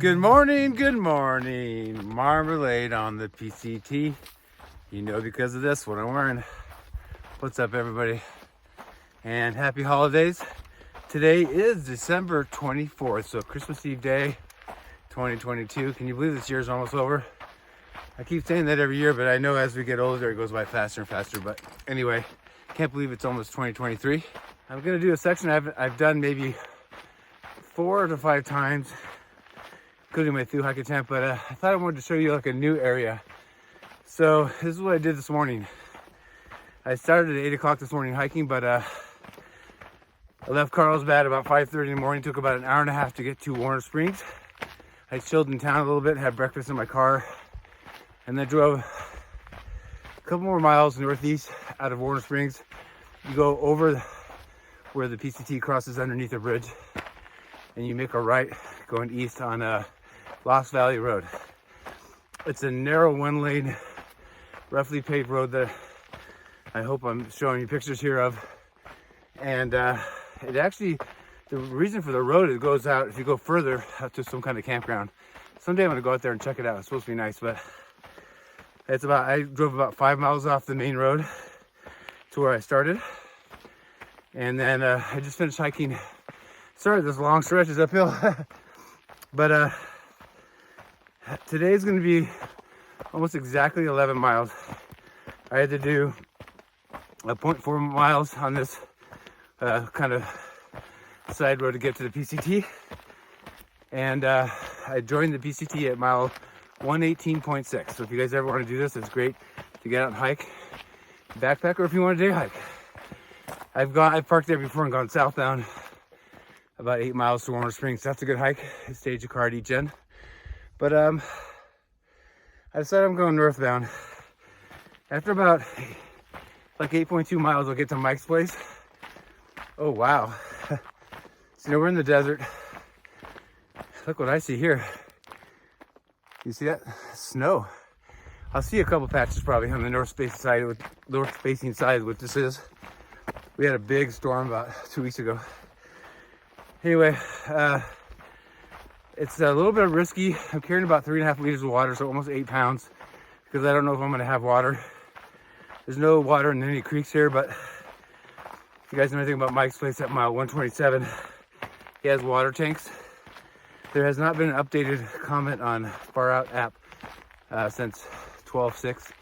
Good morning, Marmalade on the PCT. You know, because of this, what I'm wearing. What's up, everybody? And happy holidays. Today is December 24th, so Christmas Eve day, 2022. Can you believe this year's almost over? I keep saying that every year, but I know as we get older, it goes by faster and faster. But anyway, can't believe it's almost 2023. I'm gonna do a section I've done maybe 4 to 5 times, including my through hike attempt, but I thought I wanted to show you like a new area. So this is what I did this morning. I started at 8 o'clock this morning hiking, but I left Carlsbad about 5:30 in the morning. Took about an hour and a half to get to Warner Springs. I chilled in town a little bit, had breakfast in my car, and then drove a couple more miles northeast out of Warner Springs. You go over where the PCT crosses underneath a bridge, and you make a right going east on Lost Valley Road. It's a narrow 1-lane, roughly paved road that I hope I'm showing you pictures here of. And it actually, the reason for the road, it goes out, if you go further, out to some kind of campground. Someday I'm gonna go out there and check it out. It's supposed to be nice, but it's about, I drove about 5 miles off the main road to where I started. And then I just finished hiking. Sorry, this long stretch is uphill. But today's gonna be almost exactly 11 miles. I had to do 0.4 miles on this kind of side road to get to the PCT. And I joined the PCT at mile 118.6. So if you guys ever want to do this, it's great to get out and hike, backpack, or if you want a day hike. I've parked there before and gone southbound about 8 miles to Warner Springs. That's a good hike. I stage a car at each end. But I decided I'm going northbound. After about like 8.2 miles, I'll get to Mike's place. Oh, wow. So we're in the desert. Look what I see here. You see that? Snow. I'll see a couple patches probably on the north-facing side, what this is. We had a big storm about 2 weeks ago. Anyway, it's a little bit risky. I'm carrying about 3.5 liters of water, so almost 8 pounds, because I don't know if I'm gonna have water. There's no water in any creeks here, but if you guys know anything about Mike's place at mile 127, he has water tanks. There has not been an updated comment on Far Out app since 12/6,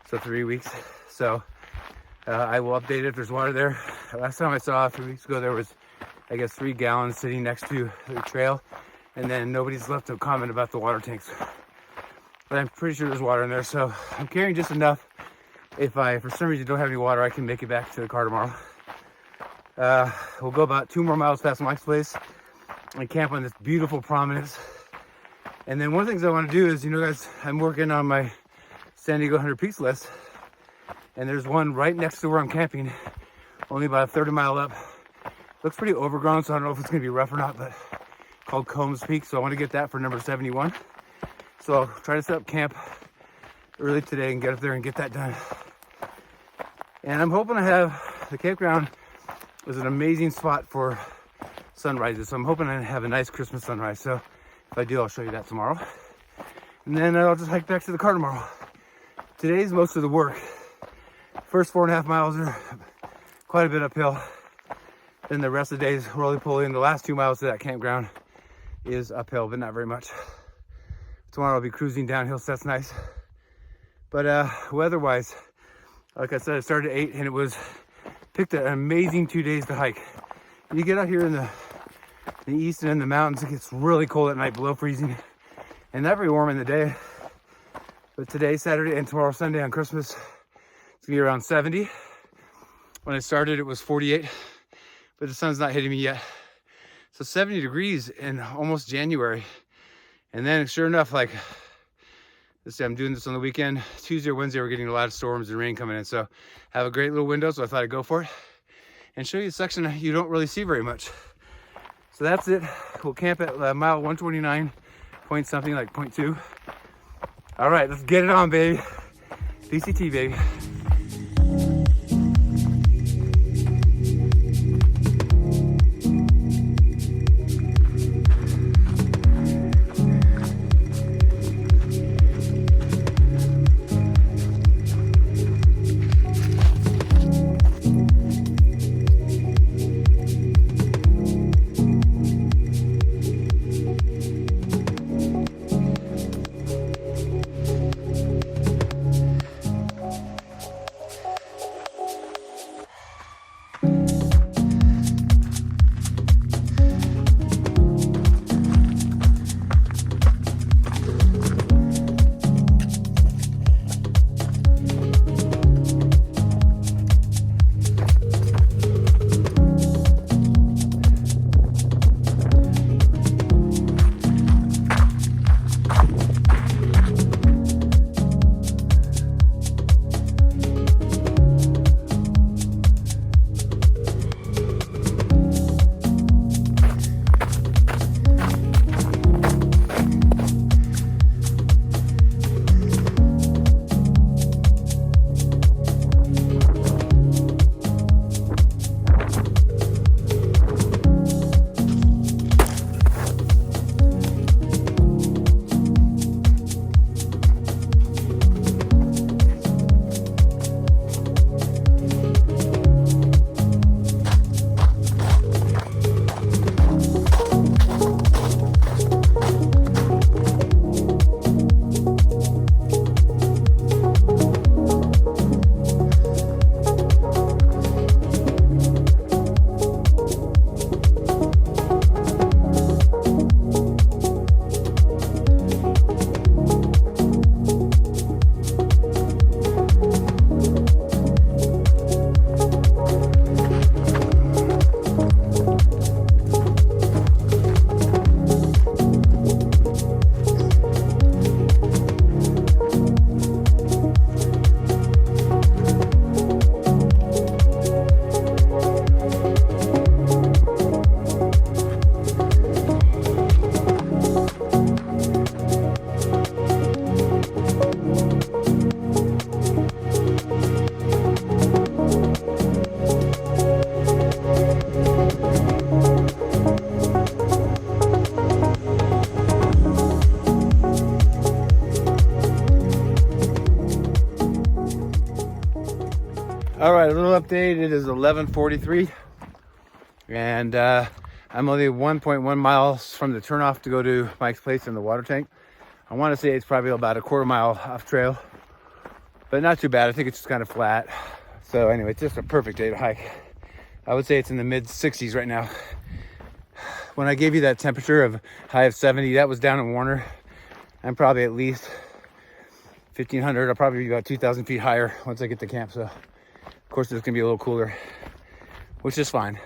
so 3 weeks. So I will update it if there's water there. Last time I saw 3 weeks ago, there was, I guess, 3 gallons sitting next to the trail, and then nobody's left a comment about the water tanks. But I'm pretty sure there's water in there, so I'm carrying just enough. If I, for some reason, don't have any water, I can make it back to the car tomorrow. We'll go about 2 more miles past Mike's place and camp on this beautiful prominence. And then one of the things I want to do is, you know, guys, I'm working on my San Diego 100 Peaks list, and there's one right next to where I'm camping, only about a 30-mile up. Looks pretty overgrown, so I don't know if it's gonna be rough or not, but called Combs Peak, so I want to get that for number 71. So I'll try to set up camp early today and get up there and get that done. And I'm hoping I have, the campground is an amazing spot for sunrises, so I'm hoping I have a nice Christmas sunrise. So if I do, I'll show you that tomorrow. And then I'll just hike back to the car tomorrow. Today's most of the work. First 4.5 miles are quite a bit uphill. Then the rest of the day is roly-poly, and the last 2 miles to that campground is uphill, but not very much. Tomorrow I'll be cruising downhill, so that's nice. But weather-wise, like I said, I started at 8, and it was, picked an amazing 2 days to hike. You get out here in the east and in the mountains, it gets really cold at night, below freezing, and not very warm in the day. But today, Saturday, and tomorrow, Sunday on Christmas, it's gonna be around 70. When I started, it was 48. But the sun's not hitting me yet. So 70 degrees in almost January. And then sure enough, like, let's see, I'm doing this on the weekend. Tuesday or Wednesday, we're getting a lot of storms and rain coming in. So I have a great little window, so I thought I'd go for it and show you a section you don't really see very much. So that's it. We'll camp at mile 129 point something, like 0.2. All right, let's get it on, baby. PCT, baby. All right, a little update. It is 11:43, and I'm only 1.1 miles from the turnoff to go to Mike's place in the water tank. I want to say it's probably about a quarter mile off trail, but not too bad. I think it's just kind of flat. So anyway, it's just a perfect day to hike. I would say it's in the mid 60s right now. When I gave you that temperature of high of 70, that was down in Warner. I'm probably at least 1,500. I'll probably be about 2,000 feet higher once I get to camp. So of course it's gonna be a little cooler, which is fine.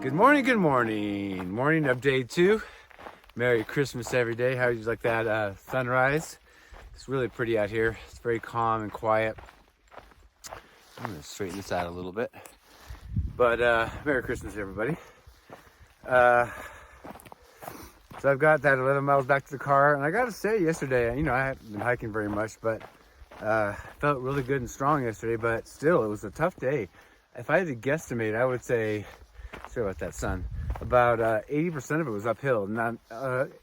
Good morning, good morning. Morning of day 2. Merry Christmas every day. How do you like that sunrise? It's really pretty out here. It's very calm and quiet. I'm gonna straighten this out a little bit. But Merry Christmas everybody. So I've got that 11 miles back to the car, and I gotta say yesterday, I haven't been hiking very much, but felt really good and strong yesterday, but still it was a tough day. If I had to guesstimate, I would say, sorry about that sun, about 80% of it was uphill, not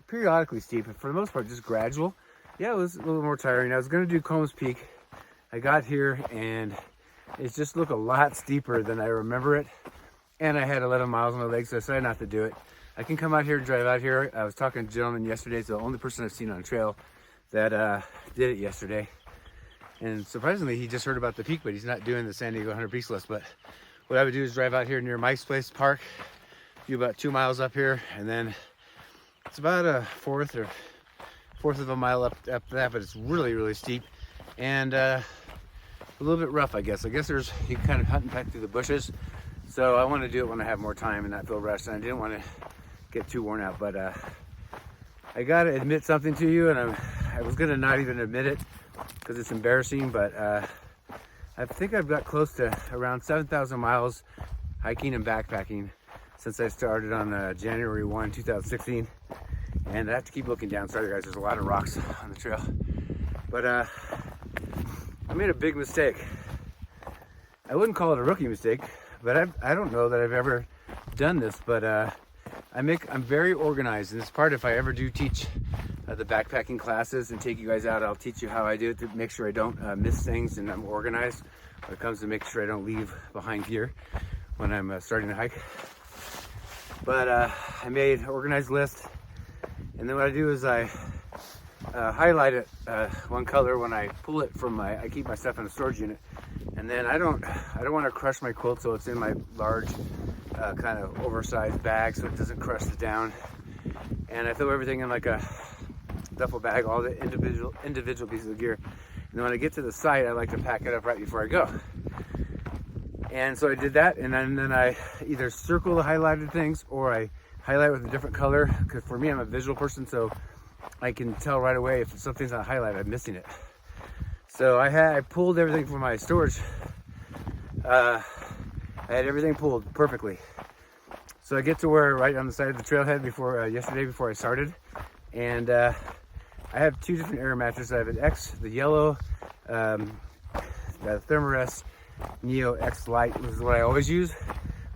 periodically steep, but for the most part just gradual. Yeah, it was a little more tiring. I was gonna do Combs Peak. I got here and it just looked a lot steeper than I remember it, and I had 11 miles on my legs, so I decided not to do it. I can come out here and drive out here. I was talking to a gentleman yesterday. It's the only person I've seen on a trail that did it yesterday, and surprisingly he just heard about the peak, but he's not doing the San Diego 100 Peaks list. But what I would do is drive out here near Mike's place, park, do about 2 miles up here, and then it's about a fourth of a mile up that, but it's really steep and a little bit rough, I guess. There's, you kind of hunt and peck through the bushes, so I want to do it when I have more time and not feel rushed, and I didn't want to get too worn out. But I gotta admit something to you, and I was gonna not even admit it because it's embarrassing, but I think I've got close to around 7,000 miles hiking and backpacking since I started on January 1, 2016. And I have to keep looking down. Sorry guys, there's a lot of rocks on the trail. But I made a big mistake. I wouldn't call it a rookie mistake, but I don't know that I've ever done this, but I'm very organized. And this part, if I ever do teach the backpacking classes and take you guys out, I'll teach you how I do it to make sure I don't miss things, and I'm organized when it comes to making sure I don't leave behind gear when I'm starting to hike. But I made an organized list. And then what I do is I highlight it one color when I pull it from I keep my stuff in a storage unit. And then I don't want to crush my quilt, so it's in my large kind of oversized bag so it doesn't crush it down. And I throw everything in like a duffel bag, all the individual pieces of gear. And then when I get to the site, I like to pack it up right before I go. And so I did that, and then I either circle the highlighted things or I highlight with a different color, because for me, I'm a visual person, so I can tell right away if something's not highlighted, I'm missing it. So I pulled everything from my storage. I had everything pulled perfectly. So I get to where, right on the side of the trailhead yesterday before I started, and I have two different air mattresses. I have an X, the yellow, the Thermarest Neo X Lite, which is what I always use.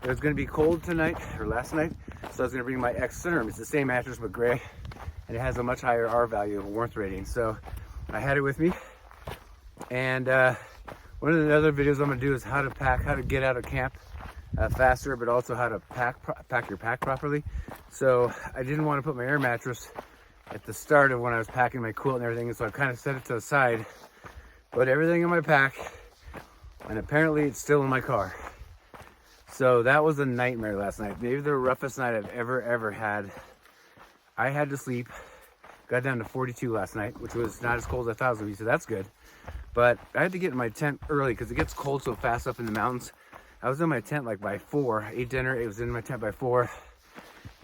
It was going to be cold tonight, or last night, so I was going to bring my X Therm. It's the same mattress but gray, and it has a much higher R value, warmth rating. So I had it with me, and one of the other videos I'm going to do is how to get out of camp faster, but also how to pack your pack properly. So I didn't want to put my air mattress at the start of when I was packing my quilt and everything, and so I kind of set it to the side, put everything in my pack, and apparently it's still in my car. So that was a nightmare last night. Maybe the roughest night I've ever had. I had to sleep. Got down to 42 last night, which was not as cold as I thought it was going to be, so that's good. But I had to get in my tent early because it gets cold so fast up in the mountains. I was in my tent like by 4, ate dinner, it was in my tent by 4.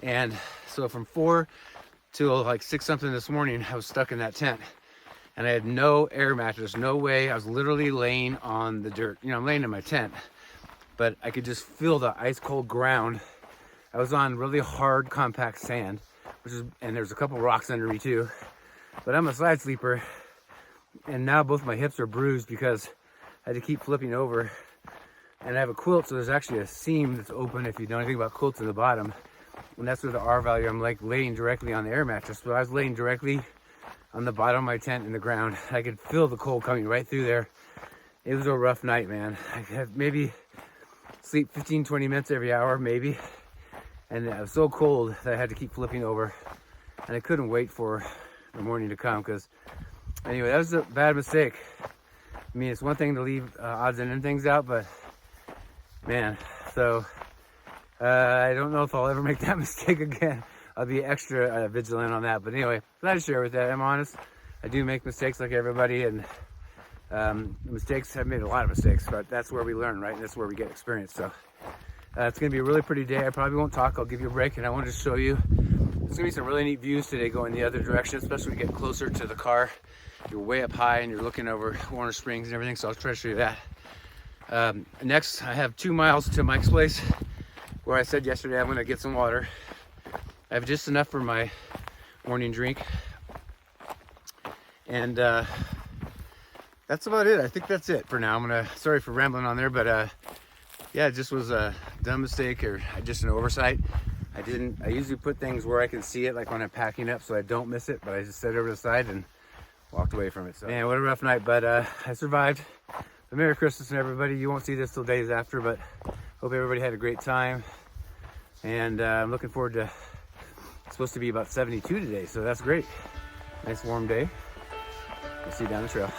And so from 4 till like 6 something this morning, I was stuck in that tent. And I had no air mattress, no way. I was literally laying on the dirt. You know, I'm laying in my tent, but I could just feel the ice cold ground. I was on really hard, compact sand, and there's a couple rocks under me too. But I'm a side sleeper, and now both my hips are bruised because I had to keep flipping over. And I have a quilt, so there's actually a seam that's open if you know anything about quilts in the bottom. And that's where the R value, I'm like laying directly on the air mattress. So I was laying directly on the bottom of my tent in the ground. I could feel the cold coming right through there. It was a rough night, man. I had maybe sleep 15-20 minutes every hour, maybe. And it was so cold that I had to keep flipping over. And I couldn't wait for the morning to come, because anyway, that was a bad mistake. I mean, it's one thing to leave odds and end things out, but man, so I don't know if I'll ever make that mistake again. I'll be extra vigilant on that. But anyway, glad to share with that. I'm honest. I do make mistakes like everybody, and mistakes, I've made a lot of mistakes, but that's where we learn, right? That's where we get experience. So it's going to be a really pretty day. I probably won't talk. I'll give you a break, and I wanted to show you. There's going to be some really neat views today going the other direction, especially when we get closer to the car. You're way up high, and you're looking over Warner Springs and everything, so I'll try to show you that. Next, I have 2 miles to Mike's place, where I said yesterday I'm going to get some water. I have just enough for my morning drink, and that's about it. I think that's it for now. Sorry for rambling on there, but yeah, it just was a dumb mistake, or just an oversight. I usually put things where I can see it, like when I'm packing up, so I don't miss it, but I just set it over the side and walked away from it. So man, what a rough night, but I survived. But Merry Christmas to everybody. You won't see this till days after, but hope everybody had a great time, and I'm looking forward to. It's supposed to be about 72 today, so that's great. Nice warm day. We'll see you down the trail.